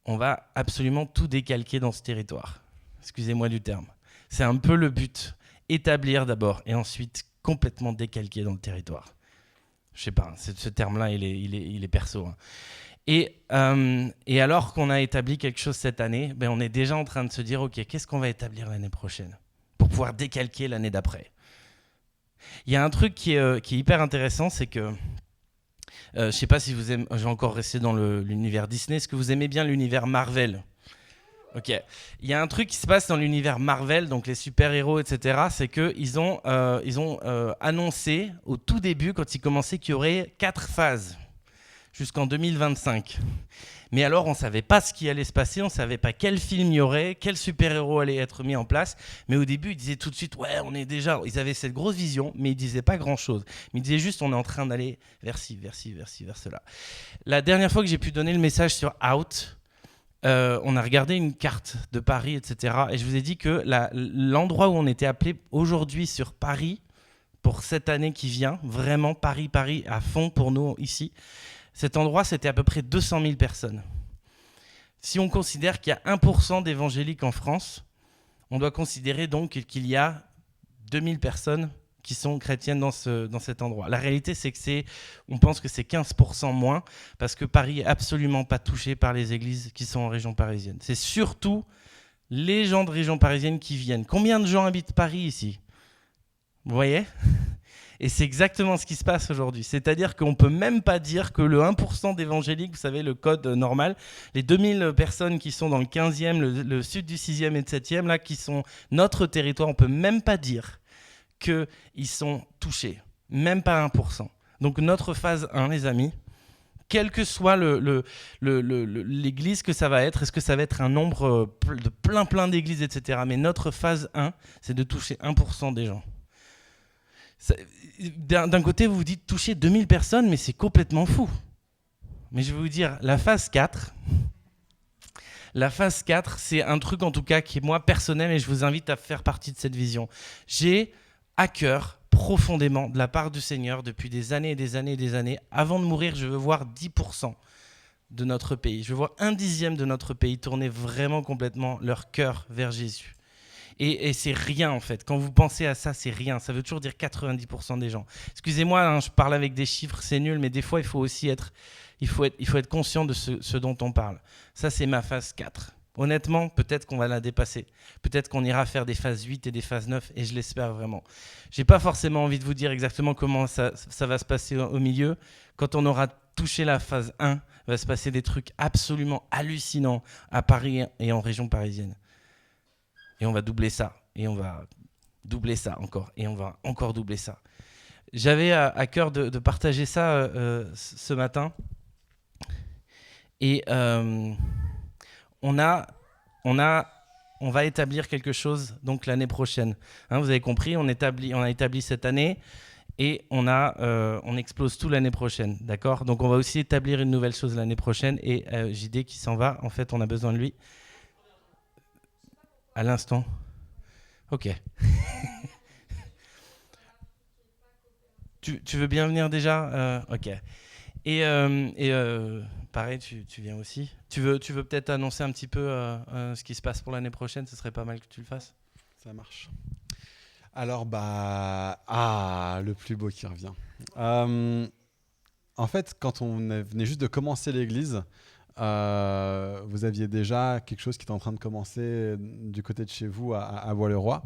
on va absolument tout décalquer dans ce territoire. Excusez-moi du terme. C'est un peu le but. Établir d'abord et ensuite complètement décalquer dans le territoire. Je sais pas, ce terme-là, il est perso. Hein. Et alors qu'on a établi quelque chose cette année, on est déjà en train de se dire, ok, qu'est-ce qu'on va établir l'année prochaine pour pouvoir décalquer l'année d'après. Il y a un truc qui est hyper intéressant, c'est que, je sais pas si vous aimez, je vais encore rester dans l'univers Disney, est-ce que vous aimez bien l'univers Marvel ? Ok. Il y a un truc qui se passe dans l'univers Marvel, donc les super-héros, etc., c'est qu'ils ont annoncé au tout début, quand ils commençaient, qu'il y aurait 4 phases jusqu'en 2025. Mais alors, on ne savait pas ce qui allait se passer, on ne savait pas quel film il y aurait, quel super-héros allait être mis en place. Mais au début, ils disaient tout de suite, ouais, on est déjà... Ils avaient cette grosse vision, mais ils ne disaient pas grand-chose. Mais ils disaient juste, on est en train d'aller vers ci, vers ci, vers ci, vers cela. La dernière fois que j'ai pu donner le message sur Out, on a regardé une carte de Paris, etc. Et je vous ai dit que l'endroit où on était appelé aujourd'hui sur Paris, pour cette année qui vient, vraiment Paris à fond pour nous ici, cet endroit, c'était à peu près 200 000 personnes. Si on considère qu'il y a 1% d'évangéliques en France, on doit considérer donc qu'il y a 2000 personnes qui sont chrétiennes dans cet endroit. La réalité, c'est que on pense que c'est 15% moins, parce que Paris n'est absolument pas touché par les églises qui sont en région parisienne. C'est surtout les gens de région parisienne qui viennent. Combien de gens habitent Paris ici ? Vous voyez ? Et c'est exactement ce qui se passe aujourd'hui. C'est-à-dire qu'on ne peut même pas dire que le 1% d'évangéliques, vous savez, le code normal, les 2000 personnes qui sont dans le 15e, le sud du 6e et le 7e, là, qui sont notre territoire, on ne peut même pas dire qu'ils sont touchés. Même pas 1%. Donc notre phase 1, les amis, quelle que soit l'église que ça va être, est-ce que ça va être un nombre de plein d'églises, etc. Mais notre phase 1, c'est de toucher 1% des gens. D'un côté, vous vous dites toucher 2000 personnes, mais c'est complètement fou. Mais je vais vous dire, la phase 4, c'est un truc en tout cas qui est moi personnel et je vous invite à faire partie de cette vision. J'ai à cœur profondément de la part du Seigneur depuis des années et des années et des années. Avant de mourir, je veux voir 10% de notre pays. Je veux voir 1/10 de notre pays tourner vraiment complètement leur cœur vers Jésus. Et c'est rien en fait. Quand vous pensez à ça, c'est rien. Ça veut toujours dire 90% des gens. Excusez-moi, hein, je parle avec des chiffres, c'est nul, mais des fois, il faut aussi être conscient de ce dont on parle. Ça, c'est ma phase 4. Honnêtement, peut-être qu'on va la dépasser. Peut-être qu'on ira faire des phases 8 et des phases 9, et je l'espère vraiment. Je n'ai pas forcément envie de vous dire exactement comment ça va se passer au milieu. Quand on aura touché la phase 1, il va se passer des trucs absolument hallucinants à Paris et en région parisienne. Et on va doubler ça, et on va doubler ça encore, et on va encore doubler ça. J'avais à cœur de partager ça ce matin. Et on va établir quelque chose donc l'année prochaine. Hein, vous avez compris, on a établi cette année et on explose tout l'année prochaine. D'accord ? Donc on va aussi établir une nouvelle chose l'année prochaine. Et JD qui s'en va, en fait, on a besoin de lui. À l'instant. Ok. tu veux bien venir déjà ? Ok. Et pareil, tu viens aussi. Tu veux peut-être annoncer un petit peu ce qui se passe pour l'année prochaine ? Ce serait pas mal que tu le fasses. Ça marche. Alors, le plus beau qui revient. En fait, quand on venait juste de commencer l'église, vous aviez déjà quelque chose qui était en train de commencer du côté de chez vous à Bois-le-Roi.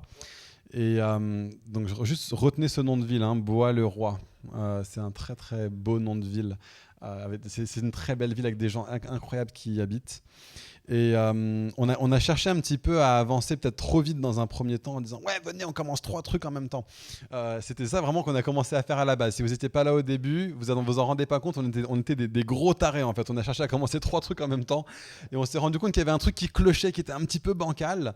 Et donc, juste retenez ce nom de ville, hein, Bois-le-Roi. C'est un très très beau nom de ville. C'est une très belle ville avec des gens incroyables qui y habitent. Et on a cherché un petit peu à avancer peut-être trop vite dans un premier temps en disant « Ouais, venez, on commence 3 trucs en même temps ». C'était ça vraiment qu'on a commencé à faire à la base. Si vous n'étiez pas là au début, vous en rendez pas compte, on était des gros tarés en fait. On a cherché à commencer 3 trucs en même temps et on s'est rendu compte qu'il y avait un truc qui clochait, qui était un petit peu bancal.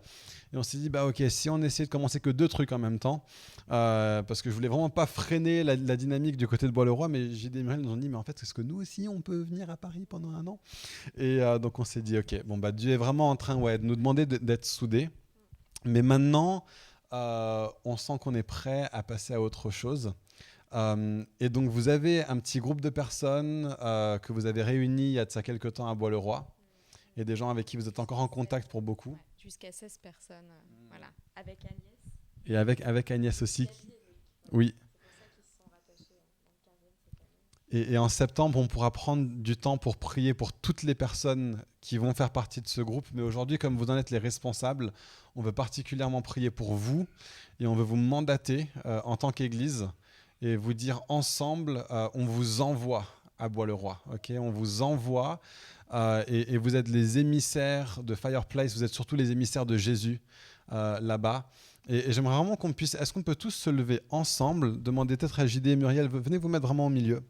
Et on s'est dit, ok, si on essayait de commencer que 2 trucs en même temps, parce que je voulais vraiment pas freiner la dynamique du côté de Bois-le-Roi, mais j'ai des Muriel nous ont dit, mais en fait, est-ce que nous aussi, on peut venir à Paris pendant 1 an ? Et donc on s'est dit, ok, Dieu est vraiment en train de nous demander d'être soudés. Mais maintenant, on sent qu'on est prêt à passer à autre chose. Et donc vous avez un petit groupe de personnes que vous avez réunis il y a de ça quelques temps à Bois-le-Roi, et des gens avec qui vous êtes encore en contact pour beaucoup. Jusqu'à 16 personnes, voilà, avec Agnès. Et avec Agnès aussi. Oui. Et en septembre, on pourra prendre du temps pour prier pour toutes les personnes qui vont faire partie de ce groupe. Mais aujourd'hui, comme vous en êtes les responsables, on veut particulièrement prier pour vous et on veut vous mandater en tant qu'Église et vous dire ensemble, on vous envoie à Bois-le-Roi. Okay ? On vous envoie et vous êtes les émissaires de Fireplace, vous êtes surtout les émissaires de Jésus là-bas. Et j'aimerais vraiment qu'on puisse, est-ce qu'on peut tous se lever ensemble, demander peut-être à JD et Muriel, venez vous mettre vraiment au milieu.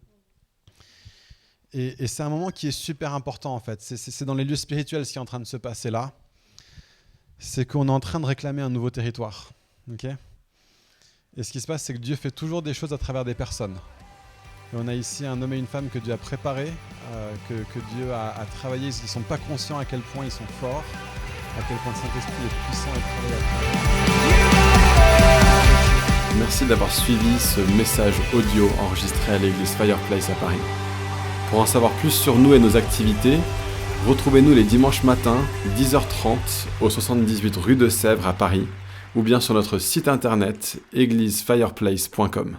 Et c'est un moment qui est super important en fait. C'est dans les lieux spirituels ce qui est en train de se passer là. C'est qu'on est en train de réclamer un nouveau territoire. Okay ? Et ce qui se passe, c'est que Dieu fait toujours des choses à travers des personnes. Et on a ici un homme et une femme que Dieu a préparés, que Dieu a travaillé. Ils ne sont pas conscients à quel point ils sont forts, à quel point le Saint-Esprit est puissant et travaille à travers. Merci d'avoir suivi ce message audio enregistré à l'église Fireplace à Paris. Pour en savoir plus sur nous et nos activités, retrouvez-nous les dimanches matins, 10h30, au 78 rue de Sèvres à Paris, ou bien sur notre site internet églisefireplace.com.